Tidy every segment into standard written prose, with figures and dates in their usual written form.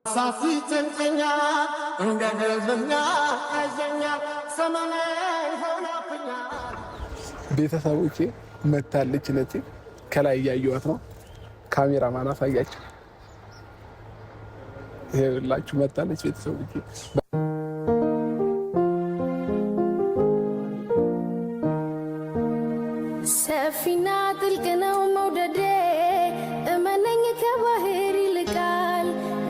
ሳሲተንተኛ እንደደልኛ አዘኛ ሰማኔ ሆናፍኛ ቤተሰቦቼ መታለች ነፂ ከላይ እያየኋት ነው። ካሜራማን አሳያቸው። ይኸውላችሁ መታለች ቤተሰቦቼ። ሰፊና ጥልቅ ነው መውደዴ እመነኝ ከባህር ይልቃል።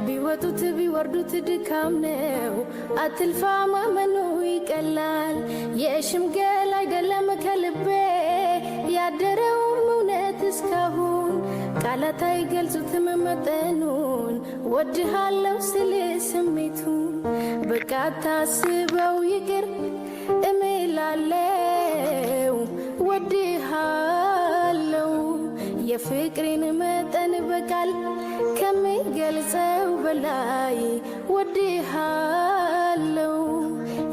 ቢወጡት ቢወርዱት ድካም ነው አትልፋ ማመኑ ይቀላል። የሽምገል አይደለም ከልቤ ያደረውም እውነት እስካሁን ቃላት አይገልጹትም መጠኑን ወድሃለው ስል ስሜቱን በቃ ታስበው ይቅር እምላለው ወድሃለው የፍቅሬን መጠን በቃል ከሚገልጸው በላይ ወድሃለው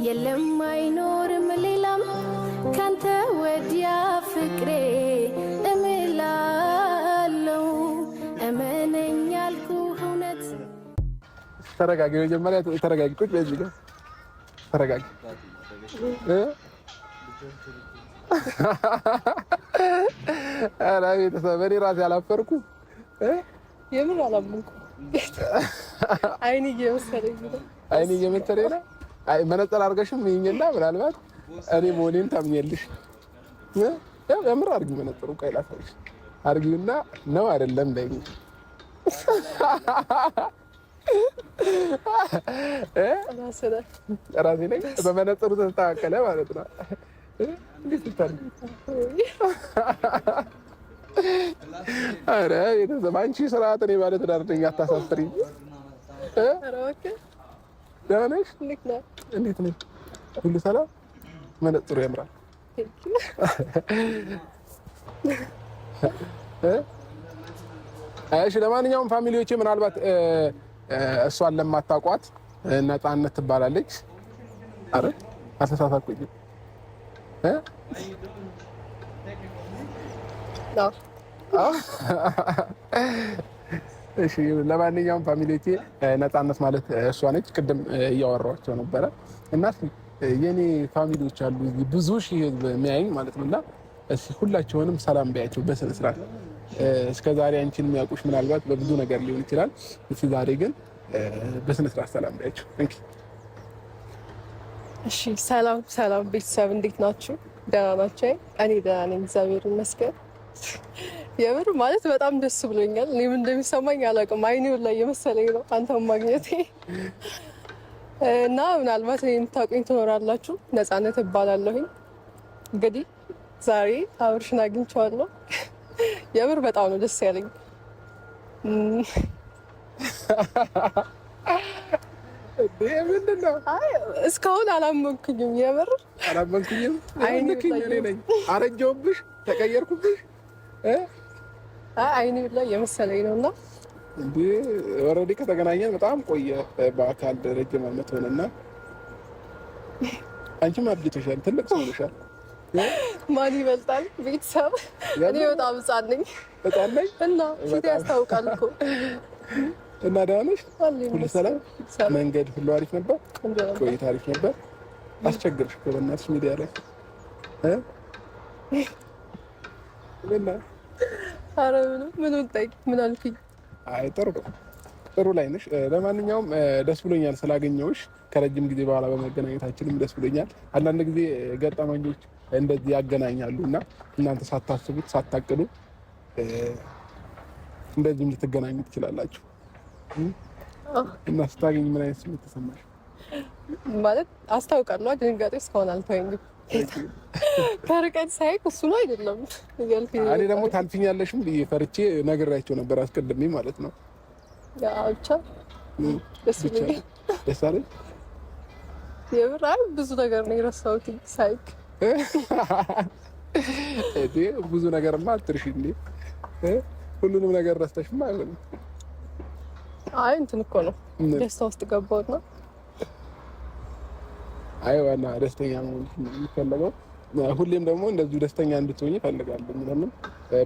የለም አይኖርም ሌላም ካንተ ወዲያ ፍቅሬ እምላለው እመነኝ ያልኩህ እውነት። ተረጋጊ፣ መጀመሪያ ተረጋጊ። ቁጭ በዚህ ጋር ተረጋጊ። ኧረ ቤተሰብ እኔ ራሴ አላፈርኩም። የምን አላመንኩም። አይኔ እየመሰለኝ ነው። አይኔ እየመሰለኝ ነው። አይ መነጽር አድርገሽም ይኸኝና ምናልባት እኔ መሆኔን ታምኛለሽ። ያው የምር አድርጊ መነጽሩ ቆይ ላሳይሽ። አድርጊውና ነው አይደለም በይኝ። ራሴ ነኝ በመነጽሩ ተስተካከለ ማለት ነው። እንዴት ይታያል? ኧረ ቤተሰብ አንቺ ስርዓት እኔ ባለ ትዳር ነኝ አታሳፍሪኝ። ደህና ነሽ? እንዴት ነሽ? ሁሉ ሰላም? መነጽሩ ያምራል። እሺ ለማንኛውም ፋሚሊዎቼ ምናልባት እሷን ለማታውቋት ነፃነት ትባላለች። አረ አልተሳሳትኩኝም። እሺ ለማንኛውም ፋሚሊዎቼ ነፃነት ማለት እሷ ነች። ቅድም እያወራኋቸው ነበረ እና የኔ ፋሚሊዎች አሉ ብዙ ሺህ ህዝብ የሚያየኝ ማለት ነውና እስኪ ሁላቸውንም ሰላም ቢያቸው በስነ ስርዓት። እስከ ዛሬ አንቺን የሚያውቁሽ ምናልባት በብዙ ነገር ሊሆን ይችላል። እስኪ ዛሬ ግን በስነ ስርዓት ሰላም ቢያቸው። እሺ ሰላም ሰላም ቤተሰብ እንዴት ናችሁ? ደህና ናችሁ? እኔ ደህና ነኝ እግዚአብሔር ይመስገን። የምር ማለት በጣም ደስ ብሎኛል። እኔም እንደሚሰማኝ አላውቅም። አይኔው ላይ የመሰለኝ ነው አንተም ማግኘቴ እና ምናልባት እኔ የምታውቁኝ ትኖራላችሁ። ነፃነት እባላለሁኝ። እንግዲህ ዛሬ አብርሽን አግኝቼዋለሁ። የምር በጣም ነው ደስ ያለኝ። ምንድን ነው? አይ እስካሁን አላመንኩኝም። የምር አላመንኩኝም። አይንክኝ እኔ ነኝ አረጀሁብሽ፣ ተቀየርኩብሽ። አይኔ ላይ የመሰለኝ ነውና እንዴ ኦልሬዲ ከተገናኘን በጣም ቆየ። በአካል ረጅም ዓመት ሆነና አንቺም አብጅተሻል፣ ትልቅ ሰው ነሻል። ማን ይበልጣል? ቤተሰብ እኔ በጣም ሕፃን ነኝ። ሕፃን ነኝ እና ፊት ያስታውቃል እኮ። እና ደህና ነሽ? ሁሉ ሰላም? መንገድ ሁሉ አሪፍ ነበር? ቆይታ አሪፍ ነበር? አስቸግርሽ እኮ በእናትሽ ሚዲያ ላይ እና ኧረ ምኑን ጠይቅ ምን አልኩኝ? አይ ጥሩ ላይ ነሽ። ለማንኛውም ደስ ብሎኛል ስላገኘሁሽ። ከረጅም ጊዜ በኋላ በመገናኘታችንም ደስ ብሎኛል። አንዳንድ ጊዜ ገጠመኞች እንደዚህ ያገናኛሉ እና እናንተ ሳታስቡት ሳታቅዱ እንደዚህም ልትገናኙ ትችላላችሁ። እና ስታገኝ ምን አይነት ስሜት ተሰማሽ? ማለት አስታውቃለሁ። ድንጋጤ እስካሁን አልተወኝም። ከርቀት ሳይክ እሱ ነው አይደለም እያልኩኝ እኔ ደግሞ ታልፊኛለሽም ብዬ ፈርቼ ነግሬያቸው ነበር አስቀድሜ ማለት ነው። ያ ብቻ ደስ አለኝ። የምር ብዙ ነገር ነው የረሳሁት ሳይክ። ብዙ ነገርማ አትርሺ እንዴ! ሁሉንም ነገር ረስተሽማ አይሆንም። አይ እንትን እኮ ነው ደስታ ውስጥ ገባሁና አይ ዋና ደስተኛ ነው የሚፈለገው። ሁሌም ደግሞ እንደዚሁ ደስተኛ እንድትሆኝ እፈልጋለሁ። ለምን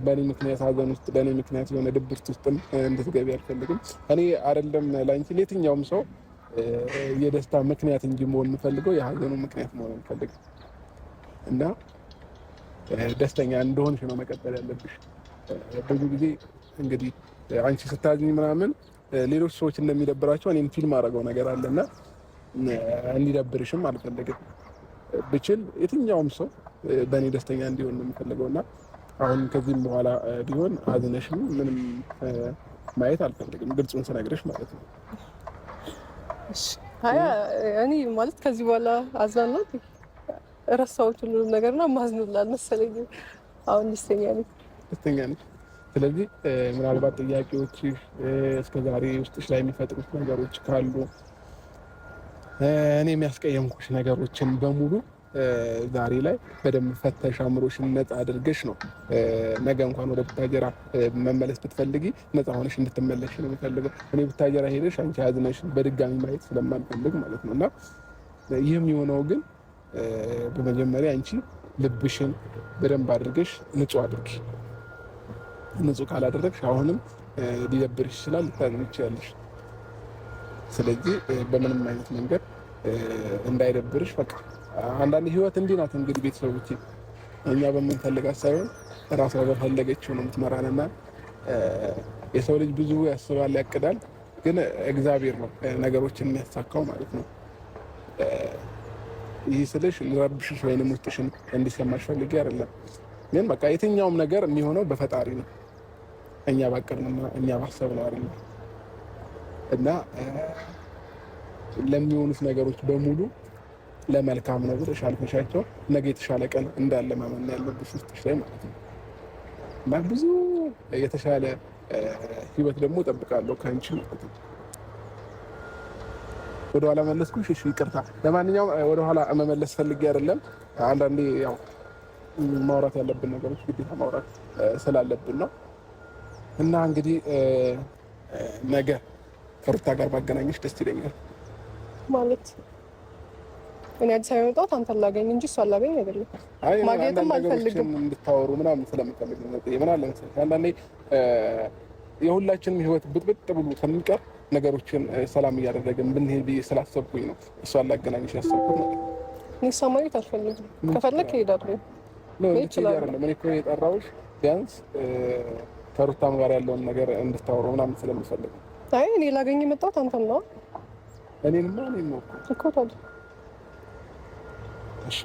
በእኔ ምክንያት ሀዘን ውስጥ በእኔ ምክንያት የሆነ ድብርት ውስጥም እንድትገቢ አልፈልግም። እኔ አይደለም ላንቺ ለየትኛውም ሰው የደስታ ምክንያት እንጂ መሆን የምፈልገው የሀዘኑ ምክንያት መሆን አልፈልግም። እና ደስተኛ እንደሆንሽ ነው መቀጠል ያለብሽ። ብዙ ጊዜ እንግዲህ አንቺ ስታዝኝ ምናምን ሌሎች ሰዎች እንደሚደብራቸው እኔም ፊልም አደረገው ነገር አለና እንዲደብርሽም አልፈልግም። ብችል የትኛውም ሰው በእኔ ደስተኛ እንዲሆን ነው የምፈልገው እና አሁን ከዚህም በኋላ ቢሆን አዝነሽም ምንም ማየት አልፈልግም። ግልጹን ስነግርሽ ማለት ነው። እኔ ማለት ከዚህ በኋላ አዝናለሁ ረሳሁት ሁሉንም ነገር ነው ማዝኑላል መሰለኝ። አሁን ደስተኛ ነኝ። ስለዚህ ምናልባት ጥያቄዎች እስከዛሬ ውስጥሽ ላይ የሚፈጥሩት ነገሮች ካሉ እኔ የሚያስቀየምኩሽ ነገሮችን በሙሉ ዛሬ ላይ በደንብ ፈተሽ አእምሮሽን ነፃ አድርገሽ ነው ነገ እንኳን ወደ ቡታጀራ መመለስ ብትፈልጊ ነፃ ሆነሽ እንድትመለሽ ነው የምፈልገው። እኔ ቡታጀራ ሄደሽ አንቺ አዝነሽ በድጋሚ ማየት ስለማልፈልግ ማለት ነው እና ይህም የሆነው ግን በመጀመሪያ አንቺ ልብሽን በደንብ አድርገሽ ንጹህ አድርጊ። ንጹህ ካላደረግሽ አሁንም ሊደብርሽ ይችላል፣ ልታዝኝ ትችያለሽ። ስለዚህ በምንም አይነት መንገድ እንዳይደብርሽ በቃ አንዳንድ ህይወት እንዲህ ናት እንግዲህ ቤተሰቦቼ፣ እኛ በምንፈልጋት ሳይሆን ራሷ በፈለገችው ነው የምትመራንና የሰው ልጅ ብዙ ያስባል ያቅዳል፣ ግን እግዚአብሔር ነው ነገሮችን የሚያሳካው ማለት ነው። ይህ ስልሽ ልረብሽሽ ወይንም ውስጥሽን እንዲሰማሽ ፈልጌ አይደለም፣ ግን በቃ የትኛውም ነገር የሚሆነው በፈጣሪ ነው። እኛ ባቀድንና እኛ ባሰብነው አይደለም እና ለሚሆኑት ነገሮች በሙሉ ለመልካም ነው ብለሽ አልፈሻቸው ነገ የተሻለ ቀን እንዳለ ማመን ያለብሽ ውስጥሽ ላይ ማለት ነው እና ብዙ የተሻለ ህይወት ደግሞ እጠብቃለሁ ከአንቺ ማለት ነው። ወደኋላ መለስኩሽ፣ እሺ ይቅርታ። ለማንኛውም ወደኋላ መመለስ ፈልጌ አይደለም። አንዳንዴ ያው ማውራት ያለብን ነገሮች ግዴታ ማውራት ስላለብን ነው እና እንግዲህ ነገ ከሩታ ጋር ባገናኘሽ ደስ ይለኛል። ማለት እኔ አዲስ አበባ የመጣሁት አንተን ላገኝ እንጂ እሷን ላገኝ አይደለም። ማግኘትም አልፈልግም እንድታወሩ ምናምን ስለምፈልግ ነው። ምን አለ መሰለሽ አንዳንዴ የሁላችንም ህይወት ብጥብጥ ብሎ ከሚቀር ነገሮችን ሰላም እያደረግን ብንሄድ ብዬ ስላሰብኩኝ ነው እሷን ላገናኝሽ ያሰብኩት ነው። እኔ እሷን ማግኘት አልፈልግም። ከፈለክ እሄዳለሁ። እኔ እኮ የጠራሁሽ ቢያንስ ከሩታም ጋር ያለውን ነገር እንድታወሩ ምናምን ስለምፈልግ። አይ እኔ ላገኝ የመጣሁት አንተን ነው። እኔንማ እኔን ነው እኮ ታዲያ። እሺ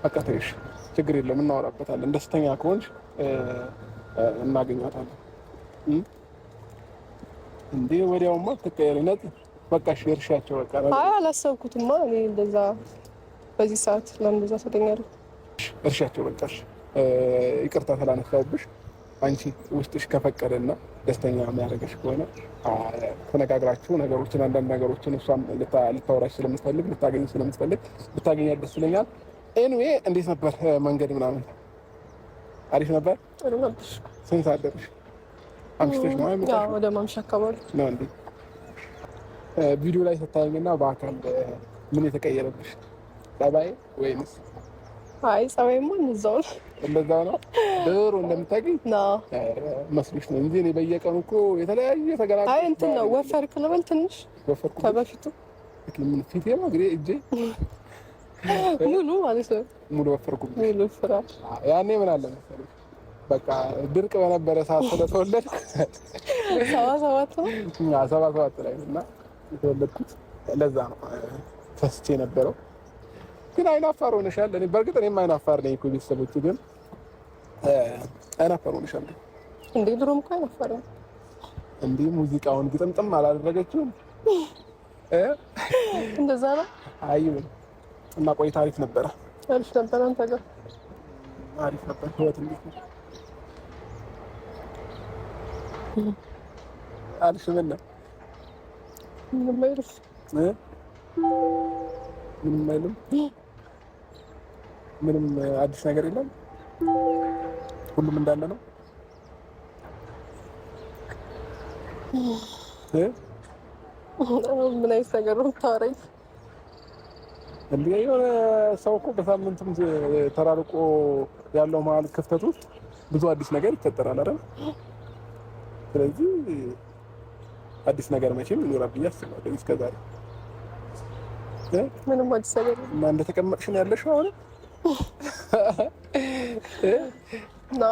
በቃ ተይሽ፣ ችግር የለም እናወራበታለን። ደስተኛ ከሆንሽ እናገኛታለን። እንዴ ወዲያውማ ተቀየረነት። በቃ እርሻቸው በቃ አይ አላሰብኩትማ። እኔ እንደዛ በዚህ ሰዓት ለምን እንደዛ ተገኛለሁ? እርሻቸው በቃሽ። ይቅርታ ስላነሳሁብሽ። አንቺ ውስጥሽ ከፈቀደና ደስተኛ የሚያደርግሽ ከሆነ ተነጋግራችሁ ነገሮችን አንዳንድ ነገሮችን እሷም ልታወራሽ ስለምትፈልግ ልታገኝ ስለምትፈልግ ብታገኛት ደስ ይለኛል። ኤኒዌይ እንዴት ነበር መንገድ ምናምን? አሪፍ ነበር። ጥሩ ነበር። ስንት ሰዓት ደረስሽ? አምሽተሽ ነው አይመጣሽ? ወደ ማምሻ አካባቢ ነው እንዴ? ቪዲዮ ላይ ስታየኝና በአካል ምን የተቀየረብሽ? ጸባይ ወይንስ? አይ ጸባይማ እንደዛው ነው። እንደዛው ነው። ድሮ እንደምታውቂኝ መስሎሽ ነው እንጂ እኔ በየቀኑ እኮ የተለያየ ተገናኝ። አይ እንትን ነው ወፈርክ ልበል ትንሽ ወፈርክ ከበፊቱ። ምን ፊቴ ነው እግሬ እጄ ሙሉ ማለት ነው። ሙሉ ወፈርኩ። ሙሉ ፍራ ያኔ ምን አለ መሰለኝ በቃ ድርቅ በነበረ ሰዓት ስለተወለድኩ 77 ላይ እና የተወለድኩት ለዛ ነው ፈስቼ ነበረው። ግን አይናፋር ሆነሻል። እኔ በእርግጥ እኔም አይናፋር ነኝ እኮ ቤተሰቦቹ ግን አይናፋር ሆነሻል እንዴ? ድሮም እኮ አይናፋር ነኝ እንዴ? ሙዚቃውን ግጥምጥም አላደረገችውም እንደዛ ነው። አይው እና ቆይታ አሪፍ ነበረ። አሪፍ ነበር። አንተ ጋር አሪፍ ነበር። ህይወት እንዴት ነው? አሪፍ ምን ምንም አይልም። ምንም አይልም። ምንም አዲስ ነገር የለም። ሁሉም እንዳለ ነው። ምን አይነት ነገር ነው የምታወራኝ? እንዴ የሆነ ሰው እኮ በሳምንትም ተራርቆ ያለው መሀል ክፍተት ውስጥ ብዙ አዲስ ነገር ይፈጠራል አይደል? ስለዚህ አዲስ ነገር መቼም ይኖራል ብዬ አስባለሁ። እስከዛሬ ምንም አዲስ ነገር እና እንደተቀመጥሽ ነው ያለሽው አሁን?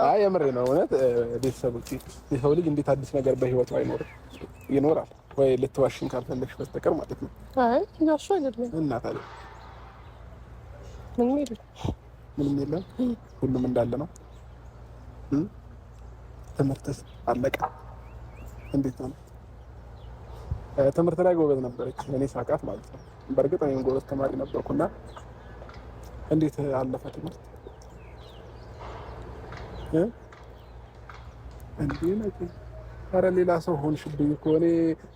አይ የምሬ ነው እውነት። ቤተሰቦቼ የሰው ልጅ እንዴት አዲስ ነገር በህይወቱ አይኖርም? ይኖራል ወይ ልትዋሽኝ ካልፈለግሽ በስተቀር ማለት ነው። አይ ያሹ አይደለም እና ታዲያ ምንም የለም፣ ሁሉም እንዳለ ነው። ትምህርትስ አለቀ? እንዴት ነው? ትምህርት ላይ ጎበዝ ነበረች እኔ ሳቃት ማለት ነው። በእርግጥ እኔም ጎበዝ ተማሪ ነበርኩና እንዴት አለፈ ትምህርት? እንዴ ነው ኧረ ሌላ ሰው ሆንሽብኝ እኮ። እኔ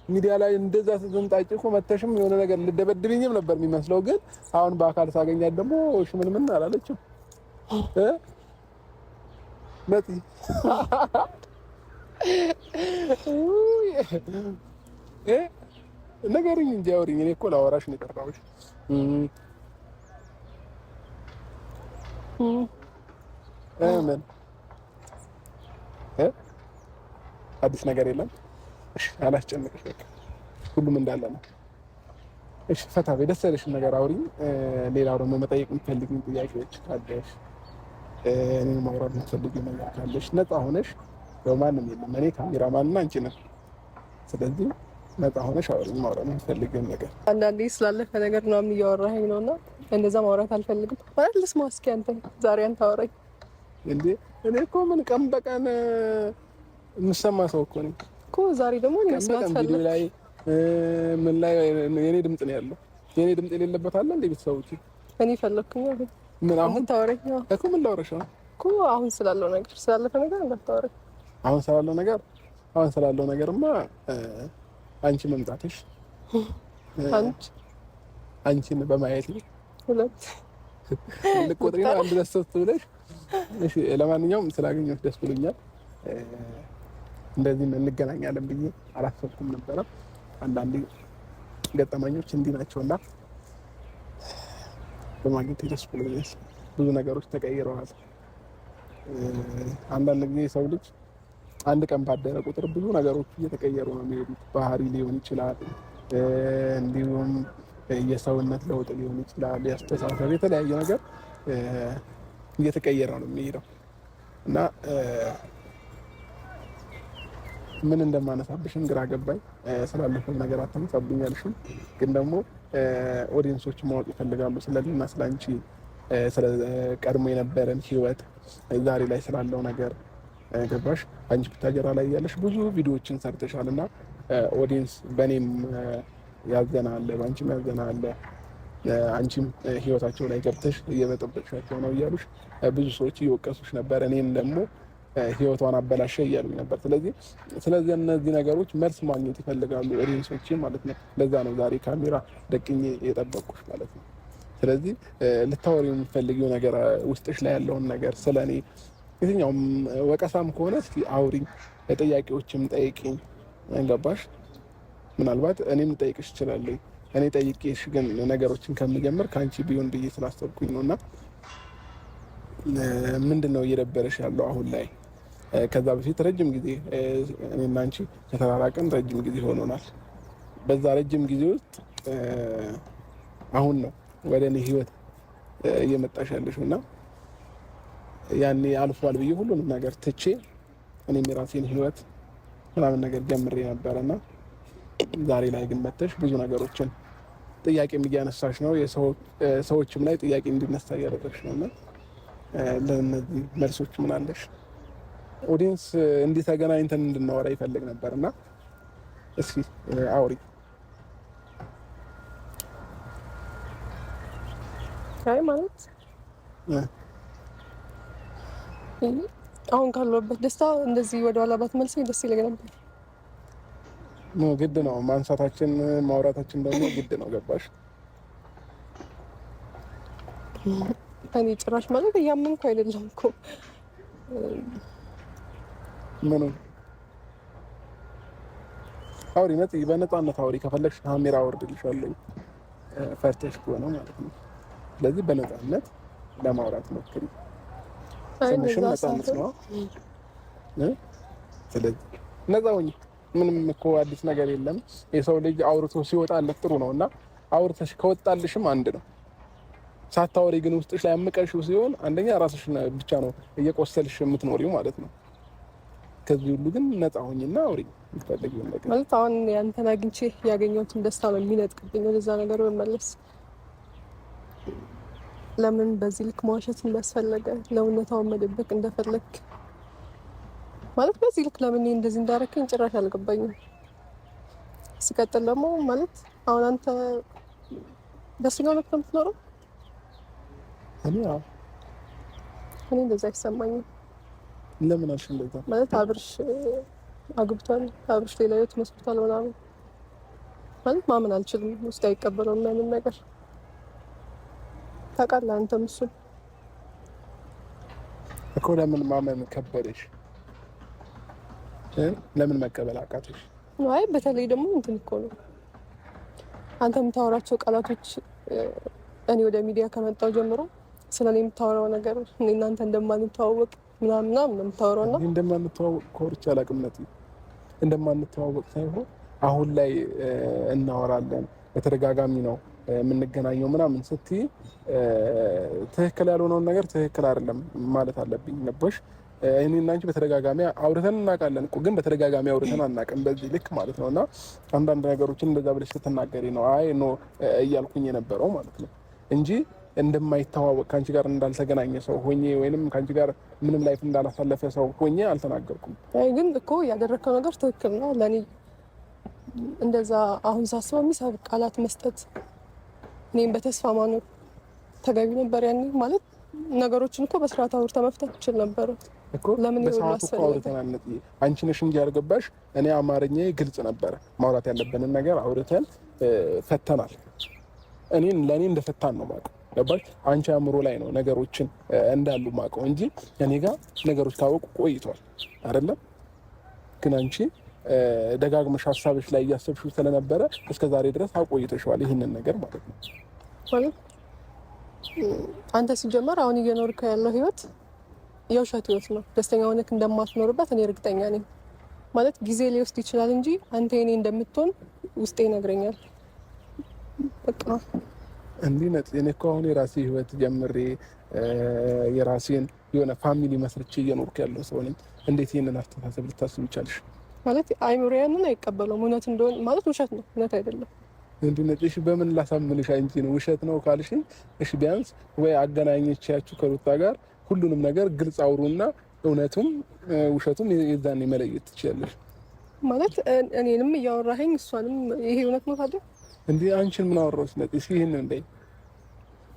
ሚዲያ ላይ እንደዛ ስትንጣጭ እኮ መተሽም የሆነ ነገር ልደበድብኝም ነበር የሚመስለው፣ ግን አሁን በአካል ሳገኛት ደግሞ እሺ ምን አላለችም መతి ነገርኝ እንጂ አውሪኝ። እኔ እኮ ላወራሽ ነው የጠራሁሽ። ምን አዲስ ነገር የለም? እሺ አላስጨንቅሽ፣ በቃ ሁሉም እንዳለ ነው። እሺ ፈታ በይ፣ ደስ ያለሽን ነገር አውሪኝ። ሌላው ደግሞ መጠየቅ የምትፈልጊኝ ጥያቄዎች ካለሽ፣ እኔ ማውራት የምትፈልጊው ነገር ካለሽ ነፃ ሆነሽ፣ ማንም የለም እኔ ካሜራማን እና አንቺ ነን። ስለዚህ ነፃ ሆነሽ አውሪኝ፣ ማውራት የምትፈልጊው ነገር። አንዳንዴ ስላለፈ ነገር ነው እያወራኸኝ ነውና እንደዛ ማውራት አልፈልግም ማለት ልስማ። እስኪ አንተ ዛሬ አንተ አውራኝ እንዴ። እኔ እኮ ምን ቀን በቀን የምሰማ ሰው እኮ ነኝ እኮ። ዛሬ ደግሞ እኔ መስማት ፈልግ ላይ ምን ላይ የኔ ድምጽ ነው ያለው። የኔ ድምጽ የሌለበት አለ እንዴ? ቤተሰቦች እኔ ፈለኩኝ አይደል? ምን አሁን ታወራኝ እኮ? ምን ላወራሽ እኮ? አሁን ስላለው ነገር ስላለፈ ነገር እንዳታወራኝ። አሁን ስላለው ነገርማ አንቺ መምጣትሽ አንቺን በማየት ሁለት ልቆጥሪ ነው አንድ ለሶስት ብለሽ። እሺ ለማንኛውም ስላገኘሁሽ ደስ ብሎኛል። እንደዚህ እንገናኛለን ብዬ አላሰብኩም ነበረ። አንዳንዴ ገጠመኞች እንዲህ ናቸውና በማግኘት ደስ ብሎኛል። ብዙ ነገሮች ተቀይረዋል። አንዳንድ ጊዜ ሰው ልጅ አንድ ቀን ባደረ ቁጥር ብዙ ነገሮች እየተቀየሩ ነው የሚሄዱት። ባህሪ ሊሆን ይችላል፣ እንዲሁም የሰውነት ለውጥ ሊሆን ይችላል፣ ያስተሳሰብ የተለያየ ነገር እየተቀየረ ነው የሚሄደው እና ምን እንደማነሳብሽም ግራ ገባኝ። ስላለፈው ነገር አታነሳብኛልሽም፣ ግን ደግሞ ኦዲየንሶች ማወቅ ይፈልጋሉ ስለኔና ስለአንቺ፣ ስለ ቀድሞ የነበረን ህይወት፣ ዛሬ ላይ ስላለው ነገር። ገባሽ? አንቺ ብታጀራ ላይ ያለሽ ብዙ ቪዲዮዎችን ሰርተሻል እና ኦዲየንስ በእኔም ያዘናል፣ በአንቺም ያዘናል። አንቺም ህይወታቸው ላይ ገብተሽ እየበጠበጥሻቸው ነው እያሉሽ ብዙ ሰዎች እየወቀሱሽ ነበር። እኔም ደግሞ ህይወቷን አበላሸ እያሉኝ ነበር። ስለዚህ እነዚህ ነገሮች መልስ ማግኘት ይፈልጋሉ ኦዲየንሶች ማለት ነው። ለዛ ነው ዛሬ ካሜራ ደቅኜ የጠበቅኩሽ ማለት ነው። ስለዚህ ልታወሪው የምትፈልጊው ነገር ውስጥሽ ላይ ያለውን ነገር ስለኔ የትኛውም ወቀሳም ከሆነ እስኪ አውሪኝ፣ ጥያቄዎችም ጠይቂኝ። ገባሽ? ምናልባት እኔም ልጠይቅሽ እችላለሁ። እኔ ጠይቄሽ ግን ነገሮችን ከምጀምር ከአንቺ ቢሆን ብዬ ስላሰብኩኝ ነው። እና ምንድን ነው እየደበረሽ ያለው አሁን ላይ? ከዛ በፊት ረጅም ጊዜ እኔና አንቺ ከተራራቅን ረጅም ጊዜ ሆኖናል። በዛ ረጅም ጊዜ ውስጥ አሁን ነው ወደ እኔ ህይወት እየመጣሽ ያለሽው እና ያኔ አልፏል ብዬ ሁሉንም ነገር ትቼ እኔም የራሴን ህይወት ምናምን ነገር ጀምሬ ነበረና ዛሬ ላይ ግን መተሽ ብዙ ነገሮችን ጥያቄም እያነሳሽ ነው። ሰዎችም ላይ ጥያቄ እንዲነሳ እያደረግሽ ነው እና ለእነዚህ መልሶች ምን አለሽ? ኦዲየንስ እንዲህ ተገናኝተን እንድናወራ ይፈልግ ነበር እና እስኪ አውሪ። አይ ማለት አሁን ካለሁበት ደስታ እንደዚህ ወደ ኋላ ባትመልሰኝ ደስ ይለኝ ነበር። ግድ ነው ማንሳታችን ማውራታችን ደግሞ ግድ ነው። ገባሽ? እኔ ጭራሽ ማለት እያመንኩ አይደለም እኮ። ምኑ አውሪ፣ በነፃነት አውሪ። ከፈለግሽ ካሜራ አወርድልሻለሁ ፈርተሽ ከሆነ ማለት ነው። ስለዚህ በነፃነት ለማውራት ሞክሪ። ስምሽም ነፃነት ነው። ስለዚህ ነፃ ሁኚ። ምንም እኮ አዲስ ነገር የለም። የሰው ልጅ አውርቶ ሲወጣለት ጥሩ ነው እና አውርተሽ ከወጣልሽም አንድ ነው። ሳታወሪ ግን ውስጥሽ ላይ አምቀሽው ሲሆን አንደኛ ራስሽን ብቻ ነው እየቆሰልሽ የምትኖሪው ማለት ነው። ከዚህ ሁሉ ግን ነፃ ሁኚና አውሪ የምትፈልጊው ነገር ማለት አሁን ያንተን አግኝቼ ያገኘሁትን ደስታ ነው የሚነጥቅብኝ። ወደዛ ነገር በመለስ ለምን በዚህ ልክ መዋሸት እንዳስፈለገ ለእውነታውን መደበቅ እንደፈለክ ማለት በዚህ ልክ ለምን እንደዚህ እንዳረከኝ ጭራሽ አልገባኝም። ሲቀጥል ደግሞ ማለት አሁን አንተ ደስተኛ ነህ የምትኖረው? እኔ እንደዛ አይሰማኝም። ለምን አልሽ እንደዛ? ማለት አብርሽ አግብቷል፣ አብርሽ ሌላ ህይወት መስርቷል ምናምን ማለት ማመን አልችልም። ውስጥ አይቀበለውም ምናምን ነገር ታውቃለህ አንተም እሱ እኮ ለምን ማመን ከበደሽ? ለምን መቀበል አቃተሽ? አይ በተለይ ደግሞ እንትን እኮ ነው አንተ የምታወራቸው ቃላቶች እኔ ወደ ሚዲያ ከመጣሁ ጀምሮ ስለኔ የምታወራው ነገር እኔ እናንተ እንደማንተዋወቅ ምናምን ነው የምታወራውና እንደማንተዋወቅ ኮርቻ አላቅምነት እንደማንተዋወቅ ሳይሆን አሁን ላይ እናወራለን በተደጋጋሚ ነው የምንገናኘው ምናምን ስትይ ትክክል ያልሆነውን ነገር ትክክል አይደለም ማለት አለብኝ ነበር። እኔና አንቺ በተደጋጋሚ አውርተን እናውቃለን እኮ ግን በተደጋጋሚ አውርተን አናውቅም በዚህ ልክ ማለት ነውና አንዳንድ ነገሮችን እንደዛ ብለሽ ስትናገሪ ነው አይ ኖ እያልኩኝ የነበረው ማለት ነው እንጂ እንደማይተዋወቅ ካንቺ ጋር እንዳልተገናኘ ሰው ሆኜ ወይንም ካንቺ ጋር ምንም ላይፍ እንዳላሳለፈ ሰው ሆኜ አልተናገርኩም። አይ ግን እኮ ያደረከው ነገር ትክክል ነው። ለኔ እንደዛ አሁን ሳስበው የሚሳብ ቃላት መስጠት እኔም በተስፋ ማኖር ተገቢ ነበር። ያኔ ማለት ነገሮችን እኮ በስርዓት አውርተን መፍታት ይችል ነበር እኮ ለምን ይወላሰል አንቺ ነሽ እንጂ ያርገባሽ። እኔ አማርኛዬ ግልጽ ነበር። ማውራት ያለብንን ነገር አውርተን ፈተናል። ለኔ እንደፈታን ነው ማለት ገባሽ? አንቺ አእምሮ ላይ ነው ነገሮችን እንዳሉ ማቀው እንጂ እኔ ጋር ነገሮች ታወቁ ቆይቷል አይደለም። ግን አንቺ ደጋግመሽ ሀሳብሽ ላይ እያሰብሽው ስለነበረ እስከዛሬ ድረስ አቆይተሽዋል ይሄንን ነገር ማለት ነው። ማለት አንተ ሲጀመር አሁን እየኖርከው ያለው ህይወት የውሸት ህይወት ነው። ደስተኛ ሆነክ እንደማትኖርበት እኔ እርግጠኛ ነኝ። ማለት ጊዜ ሊወስድ ይችላል እንጂ አንተ እኔ እንደምትሆን ውስጤ ይነግረኛል። በቃ እንዴ ነጥ እኔ እኮ አሁን የራሴ ህይወት ጀምሬ የራሴን የሆነ ፋሚሊ መስርቼ እየኖርኩ ያለው ሰው ነኝ። እንዴት ይሄንን አስተሳሰብ ልታስብ ይቻልሽ? ማለት አይምሮዬን አይቀበለውም። እውነት እንደሆነ ማለት ውሸት ነው፣ እውነት አይደለም። እንዴ ነጥ እሺ በምን ላሳምንሽ? አንቺ ነው ውሸት ነው ካልሽኝ እሺ ቢያንስ ወይ አገናኘቻችሁ ከሩታ ጋር ሁሉንም ነገር ግልጽ አውሩና እውነቱም ውሸቱም የዛኔ መለየት ትችላለሽ። ማለት እኔንም እያወራኸኝ እሷንም ይሄ እውነት ነው ታዲያ? እንዴ አንቺን ምን አወራሁሽ? ነጥ እሺ ይሄንን እንዴ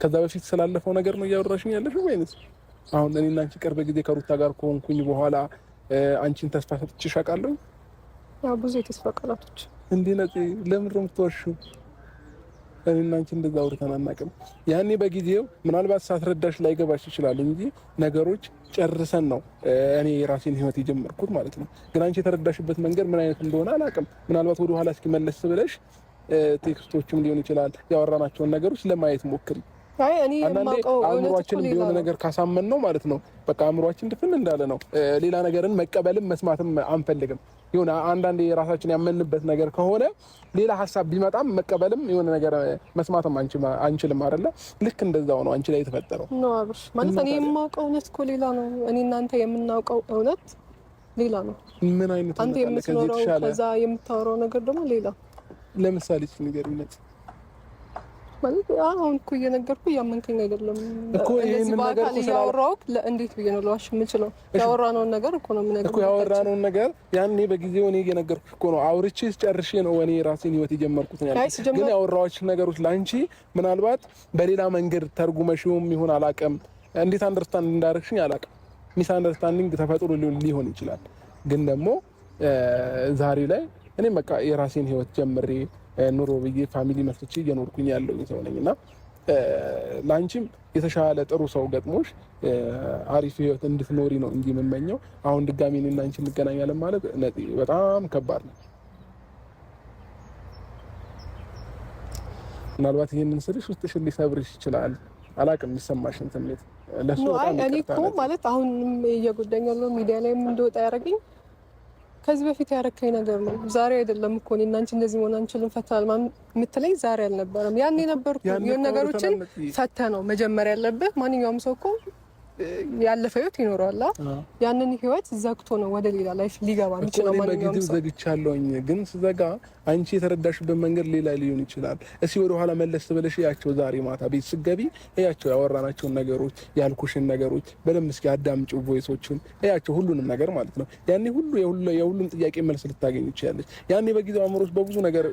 ከዛ በፊት ስላለፈው ነገር ነው እያወራሽኝ ያለሽው ወይንስ አሁን እኔና አንቺ ቅርብ ጊዜ ከሩታ ጋር ከሆንኩኝ በኋላ አንቺን ተስፋ ሰጥቼሽ አውቃለሁ? ያው ብዙ የተስፋ ቃላቶች እንዴ ነጥ ለምን ነው የምትዋሺው? እኔና አንቺ እንደዛ አውርተን አናውቅም። ያኔ በጊዜው ምናልባት ሳትረዳሽ ላይገባሽ ይችላል እንጂ ነገሮች ጨርሰን ነው እኔ የራሴን ህይወት የጀመርኩት ማለት ነው። ግን አንቺ የተረዳሽበት መንገድ ምን አይነት እንደሆነ አላውቅም። ምናልባት ወደ ኋላ እስኪ መለስ ብለሽ ቴክስቶችም ሊሆን ይችላል ያወራናቸውን ነገሮች ለማየት ሞክሪ። አይ እኔ የማውቀው አእምሯችን ቢሆን ነገር ካሳመን ነው ማለት ነው። በቃ አእምሯችን ድፍን እንዳለ ነው። ሌላ ነገርን መቀበልም መስማትም አንፈልግም። የሆነ አንዳንዴ የራሳችን ያመንበት ነገር ከሆነ ሌላ ሀሳብ ቢመጣም መቀበልም የሆነ ነገር መስማትም አንችልም አይደለ? ልክ እንደዛው ነው አንቺ ላይ የተፈጠረው ነው አብርሽ። ማለት እኔ የማውቀው እውነት እኮ ሌላ ነው። እኔ እናንተ የምናውቀው እውነት ሌላ ነው። ምን አይነት አንተ የምትኖረው ከዛ የምታወራው ነገር ደግሞ ሌላ። ለምሳሌ ንገሪኝ። ማለት አሁን እኮ እየነገርኩ እያመንከኝ አይደለም እኮ ይሄን ነገር እያወራሁት እንዴት ብዬ ነው ልዋሽ የምችለው? ያወራነውን ነገር እኮ ነው የምነግርህ እኮ ያወራነውን ነገር ያኔ በጊዜው እኔ እየነገርኩሽ እኮ ነው። አውርቼስ ጨርሼ ነው እኔ ራሴን ህይወት የጀመርኩት ነው ያልኩት። ግን ያወራኋቸው ነገሮች ላንቺ ምናልባት በሌላ መንገድ ተርጉመሽውም ይሁን አላውቅም፣ እንዴት አንደርስታንድ እንዳደረግሽኝ አላውቅም። ሚስ አንደርስታንዲንግ ተፈጥሮ ሊሆን ይችላል። ግን ደግሞ ዛሬ ላይ እኔም በቃ የራሴን ህይወት ጀምሬ ኑሮ ብዬ ፋሚሊ መስርቼ እየኖርኩኝ ያለው ሰው ነኝና ላንቺም የተሻለ ጥሩ ሰው ገጥሞሽ አሪፍ ህይወት እንድትኖሪ ነው እንጂ የምመኘው። አሁን ድጋሚ እኔና አንቺ እንገናኛለን ማለት በጣም ከባድ ነው። ምናልባት ይሄንን ስልሽ ውስጥሽን ሊሰብርሽ ይችላል አላውቅም የሚሰማሽን ስሜት ለሱ በጣም እኔ እኮ ማለት አሁንም እየጎዳኝ ያለው ሚዲያ ላይም እንደወጣ ያደረገኝ ከዚህ በፊት ያረከኝ ነገር ነው። ዛሬ አይደለም እኮ እኔ እና አንቺ እንደዚህ መሆን አንችልም ፈተናል የምትለኝ ዛሬ አልነበረም። ያኔ ነበርኩ። የሆነ ነገሮችን ፈተህ ነው መጀመሪያ ያለብህ። ማንኛውም ሰው እኮ ያለፈ ህይወት ይኖረዋል። ያንን ህይወት ዘግቶ ነው ወደ ሌላ ላይፍ ሊገባ የሚችለው። ማንኛውም ሰው ዘግቻለሁኝ፣ ግን ስዘጋ አንቺ የተረዳሽበት መንገድ ሌላ ሊሆን ይችላል። እስኪ ወደ ኋላ መለስ ብለሽ ያቸው ዛሬ ማታ ቤት ስገቢ ያቸው ያወራናቸውን ነገሮች ያልኩሽን ነገሮች በደንብ እስኪ አዳምጪው፣ ቮይሶቹን ያቸው ሁሉንም ነገር ማለት ነው። ያኔ የሁሉም ጥያቄ መልስ ልታገኝ ይችላልሽ። ያኔ በጊዜው አእምሮሽ በብዙ ነገር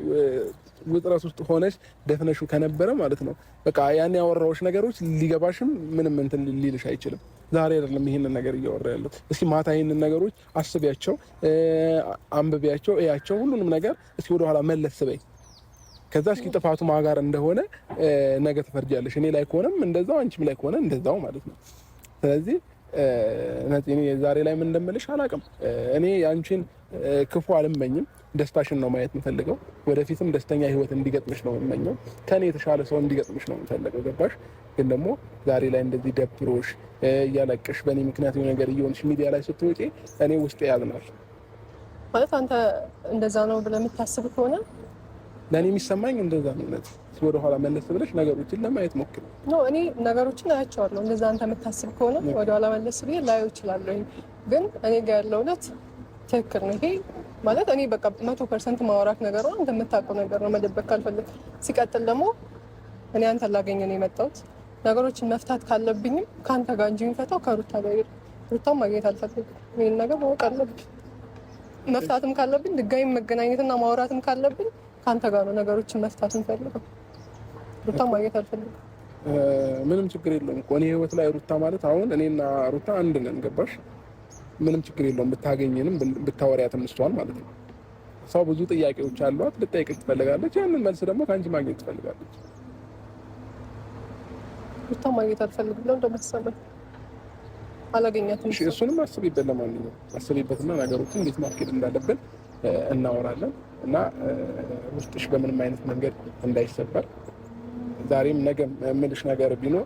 ውጥረት ውስጥ ሆነሽ ደፍነሹ ከነበረ ማለት ነው በቃ ያኔ ያወራዎች ነገሮች ሊገባሽም ምንም እንትን ሊልሽ አይችልም። ዛሬ አይደለም ይሄንን ነገር እያወራ ያለው። እስኪ ማታ ይሄንን ነገሮች አስቢያቸው፣ አንብቢያቸው፣ እያቸው ሁሉንም ነገር እስኪ ወደ ኋላ መለስ በይ። ከዛ እስኪ ጥፋቱ ማጋር እንደሆነ ነገ ትፈርጃለሽ። እኔ ላይ ከሆነም እንደዛው፣ አንቺም ላይ ከሆነ እንደዛው ማለት ነው። ስለዚህ እኔ ዛሬ ላይ ምን እንደምልሽ አላውቅም። እኔ አንቺን ክፉ አልመኝም። ደስታሽን ነው ማየት የምፈልገው። ወደፊትም ደስተኛ ህይወት እንዲገጥምሽ ነው የምመኘው። ከኔ የተሻለ ሰው እንዲገጥምሽ ነው የምፈልገው። ገባሽ? ግን ደግሞ ዛሬ ላይ እንደዚህ ደብሮሽ እያለቅሽ በእኔ ምክንያት የሆነ ነገር እየሆንሽ ሚዲያ ላይ ስትወጪ እኔ ውስጤ ያዝናል። ማለት አንተ እንደዛ ነው ብለህ የምታስብ ከሆነ ለእኔ የሚሰማኝ እንደዛ ነው። ወደ ኋላ መለስ ብለሽ ነገሮችን ለማየት ሞክር። እኔ ነገሮችን አያቸዋለሁ። እንደዛ አንተ የምታስብ ከሆነ ወደ ኋላ መለስ ብዬ ላየው እችላለሁ። ግን እኔ ጋር ያለው እውነት ትክክል ነው። ይሄ ማለት እኔ በቃ 100% ማውራት ነገር ነው። አንተ የምታውቀው ነገር ነው፣ መደበቅ ካልፈለግ። ሲቀጥል ደግሞ እኔ አንተን ላገኘ ነው የመጣሁት። ነገሮችን መፍታት ካለብኝም ከአንተ ጋር እንጂ የሚፈታው ከሩታ ጋር አይደለም። ሩታም ማግኘት አልፈልግም። ይሄን ነገር ማወቅ አለብኝ። መፍታትም ካለብኝ ድጋሚ መገናኘትና ማውራትም ካለብኝ ከአንተ ጋር ነው ነገሮችን መፍታት እንፈልገው። ሩታም ማግኘት አልፈልግም። ምንም ችግር የለውም እኮ እኔ ህይወት ላይ ሩታ ማለት አሁን እኔና ሩታ አንድ ነን። ገባሽ? ምንም ችግር የለውም ብታገኘንም ብታወሪያትም እሷን ማለት ነው። ሰው ብዙ ጥያቄዎች አሏት፣ ልጠይቅሽ ትፈልጋለች። ያንን መልስ ደግሞ ከአንቺ ማግኘት ትፈልጋለች። ሩታ ማግኘት አልፈልግም ብለው እንደመሰለኝ አላገኛትም። እሺ እሱንም አስቢበት። ለማንኛውም አስቢበትና ነገሮችን እንዴት ማስኬድ እንዳለብን እናወራለን እና ውስጥሽ በምንም አይነት መንገድ እንዳይሰበር ዛሬም ነገም የምልሽ ነገር ቢኖር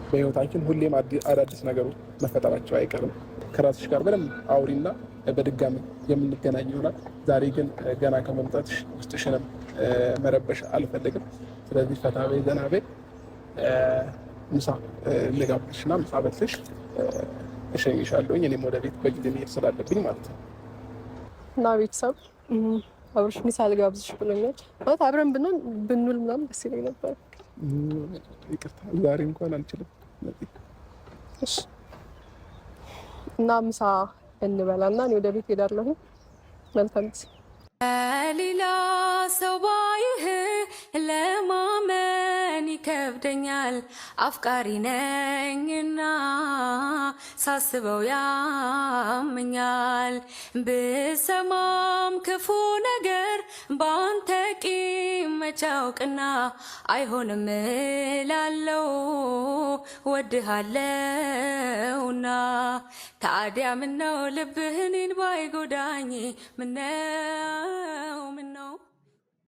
በህይወታችን ሁሌም አዳዲስ ነገሮች መፈጠራቸው አይቀርም። ከራስሽ ጋር በደንብ አውሪና በድጋሚ የምንገናኝ ይሆናል። ዛሬ ግን ገና ከመምጣትሽ ውስጥሽንም መረበሽ አልፈልግም። ስለዚህ ፈታ በይ፣ ዘና በይ። ምሳ ልጋብዝሽና ምሳ በልተሽ እሸኝሻለሁኝ። እኔም ወደ ቤት በጊዜ መሄድ ስላለብኝ ማለት ነው። እና ቤተሰብ አብረሽ ምሳ ልጋብዝሽ ብሎኛል። ማለት አብረን ብንውል ምናምን ደስ ይለኝ ነበር። ይቅርታ ዛሬ እንኳን አልችልም። እሺ እና ምሳ እንበላና እኔ ወደ ቤት ሄዳለሁ። መልካም ጊዜ። ሌላ ሰው ባይህ ለማመን ይከብደኛል። አፍቃሪ ነኝና ሳስበው ያመኛል። ብሰማም ክፉ ነገር ባንተ ቂም መቻውቅና አይሆንም እላለው ወድሃለውና። ታዲያ ምነው ልብህን ባይጎዳኝ ምነው